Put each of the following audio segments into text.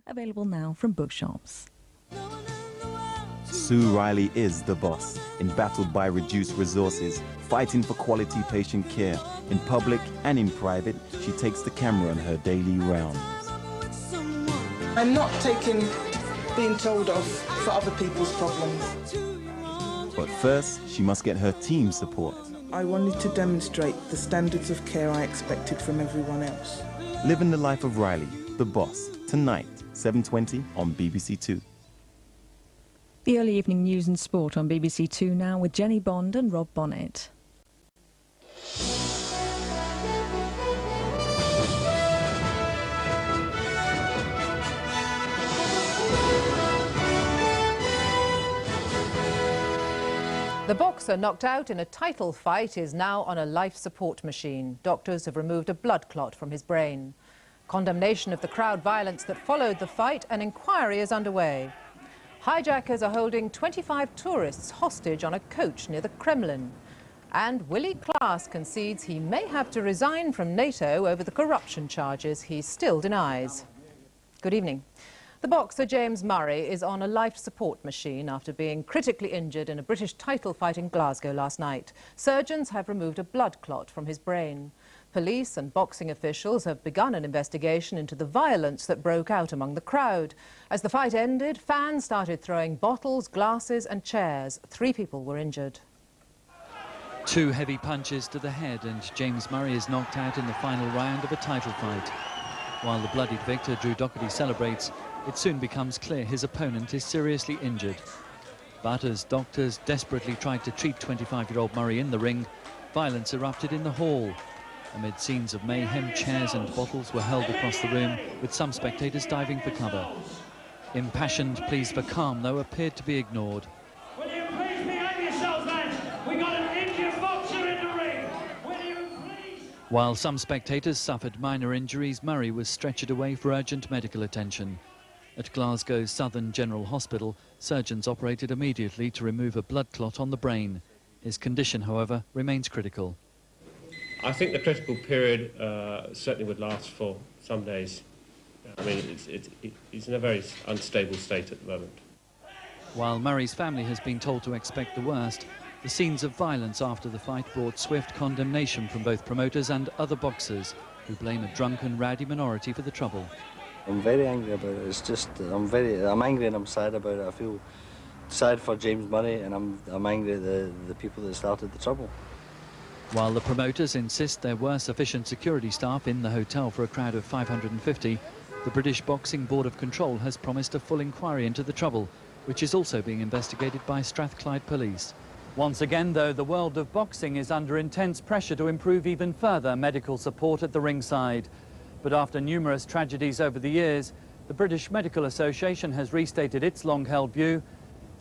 Available now from bookshops. Sue Riley is the boss, embattled by reduced resources, fighting for quality patient care. In public and in private, she takes the camera on her daily rounds. I'm not taking being told off for other people's problems. But first, she must get her team support. I wanted to demonstrate the standards of care I expected from everyone else. Living the life of Riley, the boss, tonight, 7:20 on BBC2. The early evening news and sport on BBC2 now with Jenny Bond and Rob Bonnet. The boxer knocked out in a title fight is now on a life support machine. Doctors have removed a blood clot from his brain. Condemnation of the crowd violence that followed the fight, an inquiry is underway. Hijackers are holding 25 tourists hostage on a coach near the Kremlin. And Willie Klaas concedes he may have to resign from NATO over the corruption charges he still denies. Good evening. The boxer James Murray is on a life support machine after being critically injured in a British title fight in Glasgow last night. Surgeons have removed a blood clot from his brain. Police and boxing officials have begun an investigation into the violence that broke out among the crowd. As the fight ended, fans started throwing bottles, glasses and chairs. 3 people were injured. 2 heavy punches to the head and James Murray is knocked out in the final round of a title fight. While the bloodied victor, Drew Docherty, celebrates, it soon becomes clear his opponent is seriously injured. But as doctors desperately tried to treat 25-year-old Murray in the ring, violence erupted in the hall. Amid scenes of mayhem, chairs and bottles were hurled across the room, with some spectators diving for cover. Impassioned pleas for calm, though, appeared to be ignored. Will you please behave yourselves, lads? We got an injured boxer in the ring. Will you please? While some spectators suffered minor injuries, Murray was stretchered away for urgent medical attention. At Glasgow's Southern General Hospital, surgeons operated immediately to remove a blood clot on the brain. His condition, however, remains critical. I think the critical period certainly would last for some days. I mean, he's in a very unstable state at the moment. While Murray's family has been told to expect the worst, the scenes of violence after the fight brought swift condemnation from both promoters and other boxers, who blame a drunken, rowdy minority for the trouble. I'm very angry about it. It's just, I'm angry and I'm sad about it. I feel sad for James Murray and I'm angry at the people that started the trouble. While the promoters insist there were sufficient security staff in the hotel for a crowd of 550, the British Boxing Board of Control has promised a full inquiry into the trouble, which is also being investigated by Strathclyde Police. Once again, though, the world of boxing is under intense pressure to improve even further medical support at the ringside. But after numerous tragedies over the years, the British Medical Association has restated its long-held view: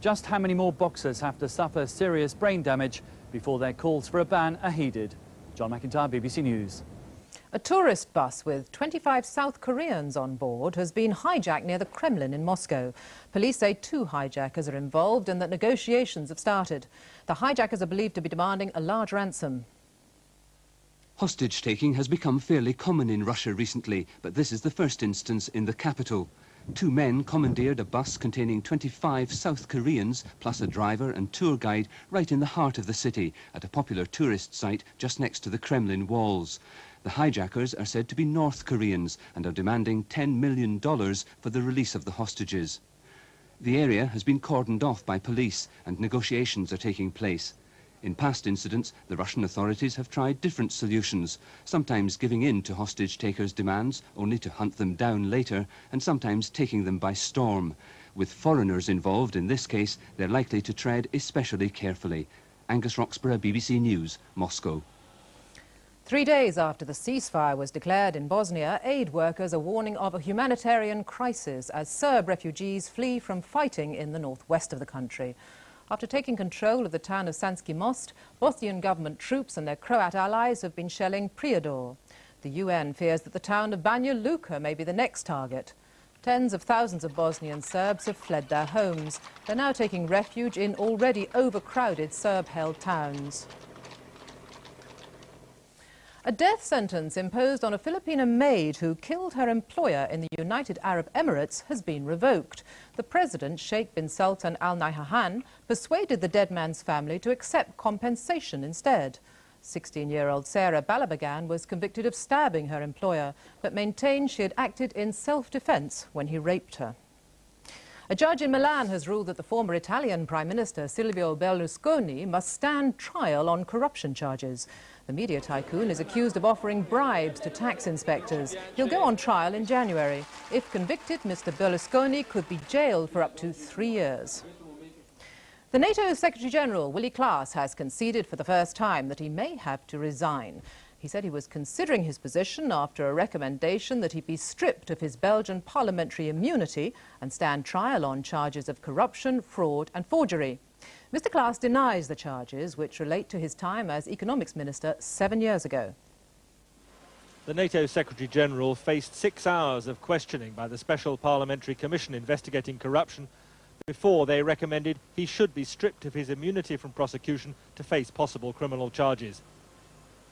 just how many more boxers have to suffer serious brain damage before their calls for a ban are heeded. John McIntyre, BBC News. A tourist bus with 25 South Koreans on board has been hijacked near the Kremlin in Moscow. Police say 2 hijackers are involved and that negotiations have started. The hijackers are believed to be demanding a large ransom. Hostage-taking has become fairly common in Russia recently, but this is the first instance in the capital. 2 men commandeered a bus containing 25 South Koreans, plus a driver and tour guide, right in the heart of the city, at a popular tourist site just next to the Kremlin walls. The hijackers are said to be North Koreans and are demanding $10 million for the release of the hostages. The area has been cordoned off by police and negotiations are taking place. In past incidents, the Russian authorities have tried different solutions, sometimes giving in to hostage-takers' demands only to hunt them down later, and sometimes taking them by storm. With foreigners involved in this case, they're likely to tread especially carefully. Angus Roxburgh, BBC News, Moscow. 3 days after the ceasefire was declared in Bosnia, aid workers are warning of a humanitarian crisis as Serb refugees flee from fighting in the northwest of the country. After taking control of the town of Sanski Most, Bosnian government troops and their Croat allies have been shelling Prijedor. The UN fears that the town of Banja Luka may be the next target. Tens of thousands of Bosnian Serbs have fled their homes. They're now taking refuge in already overcrowded Serb-held towns. A death sentence imposed on a Filipino maid who killed her employer in the United Arab Emirates has been revoked. The president, Sheikh bin Sultan Al Nahyan, persuaded the dead man's family to accept compensation instead. 16-year-old Sarah Balabagan was convicted of stabbing her employer, but maintained she had acted in self-defense when he raped her. A judge in Milan has ruled that the former Italian Prime Minister Silvio Berlusconi must stand trial on corruption charges. The media tycoon is accused of offering bribes to tax inspectors. He'll go on trial in January. If convicted, Mr. Berlusconi could be jailed for up to 3 years. The NATO Secretary-General, Willy Klaas, has conceded for the first time that he may have to resign. He said he was considering his position after a recommendation that he be stripped of his Belgian parliamentary immunity and stand trial on charges of corruption, fraud and forgery. Mr. Klaas denies the charges, which relate to his time as economics minister 7 years ago. The NATO Secretary-General faced 6 hours of questioning by the Special Parliamentary Commission investigating corruption before they recommended he should be stripped of his immunity from prosecution to face possible criminal charges.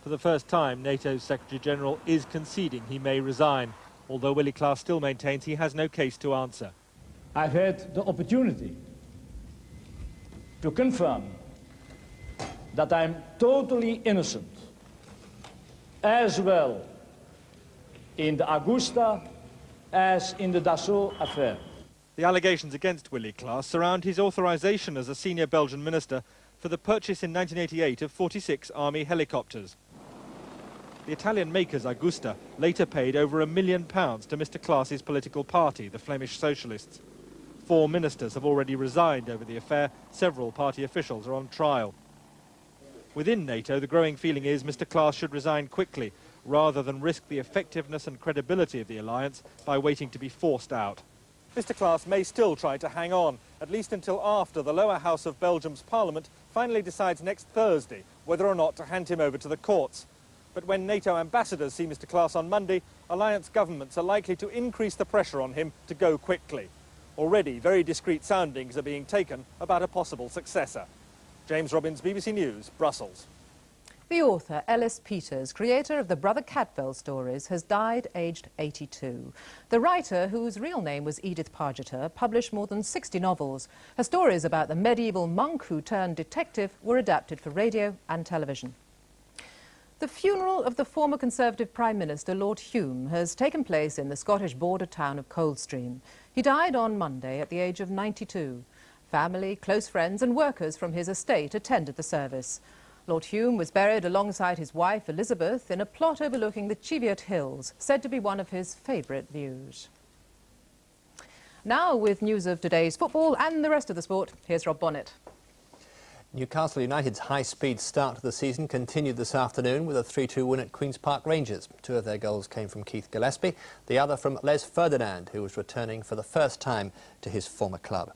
For the first time, NATO's Secretary-General is conceding he may resign, although Willy Klaas still maintains he has no case to answer. I've had the opportunity to confirm that I'm totally innocent, as well in the Augusta as in the Dassault affair. The allegations against Willy Klaas surround his authorization as a senior Belgian minister for the purchase in 1988 of 46 army helicopters. The Italian makers Augusta later paid over £1 million to Mr. Klaas's political party, the Flemish Socialists. 4 ministers have already resigned over the affair. Several party officials are on trial. Within NATO, the growing feeling is Mr. Klaas should resign quickly, rather than risk the effectiveness and credibility of the alliance by waiting to be forced out. Mr. Klaas may still try to hang on, at least until after the lower house of Belgium's parliament finally decides next Thursday whether or not to hand him over to the courts. But when NATO ambassadors see Mr. Klaas on Monday, alliance governments are likely to increase the pressure on him to go quickly. Already, very discreet soundings are being taken about a possible successor. James Robbins, BBC News, Brussels. The author, Ellis Peters, creator of the Brother Cadwell stories, has died aged 82. The writer, whose real name was Edith Pargeter, published more than 60 novels. Her stories about the medieval monk who turned detective were adapted for radio and television. The funeral of the former Conservative Prime Minister, Lord Hume, has taken place in the Scottish border town of Coldstream. He died on Monday at the age of 92. Family, close friends and workers from his estate attended the service. Lord Hume was buried alongside his wife, Elizabeth, in a plot overlooking the Cheviot Hills, said to be one of his favourite views. Now, with news of today's football and the rest of the sport, here's Rob Bonnet. Newcastle United's high-speed start to the season continued this afternoon with a 3-2 win at Queen's Park Rangers. 2 of their goals came from Keith Gillespie, the other from Les Ferdinand, who was returning for the first time to his former club.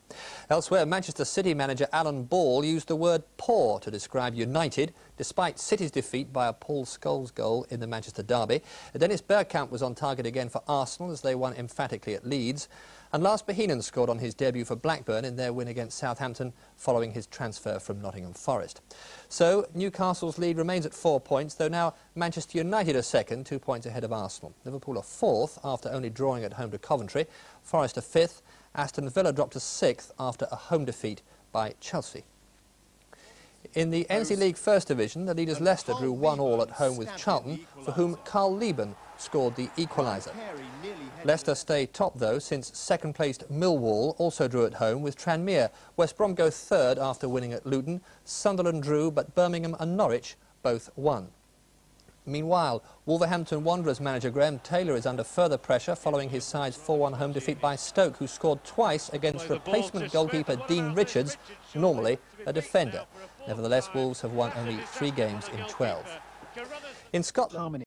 Elsewhere, Manchester City manager Alan Ball used the word poor to describe United, despite City's defeat by a Paul Scholes goal in the Manchester derby. Dennis Bergkamp was on target again for Arsenal as they won emphatically at Leeds. And Lars Bohinen scored on his debut for Blackburn in their win against Southampton following his transfer from Nottingham Forest. So Newcastle's lead remains at 4 points, though now Manchester United are second, 2 points ahead of Arsenal. Liverpool are fourth after only drawing at home to Coventry. Forest are fifth. Aston Villa dropped to sixth after a home defeat by Chelsea. In the NC League First Division, the leaders Leicester drew 1-1 at home with Charlton, for whom Carl Lieben scored the equaliser. Leicester stay top, though, since second-placed Millwall also drew at home with Tranmere. West Brom go third after winning at Luton. Sunderland drew, but Birmingham and Norwich both won. Meanwhile, Wolverhampton Wanderers manager Graham Taylor is under further pressure following his side's 4-1 home defeat by Stoke, who scored twice against replacement goalkeeper Dean Richards, normally a defender. Nevertheless, Wolves have won only 3 games in 12. In Scotland...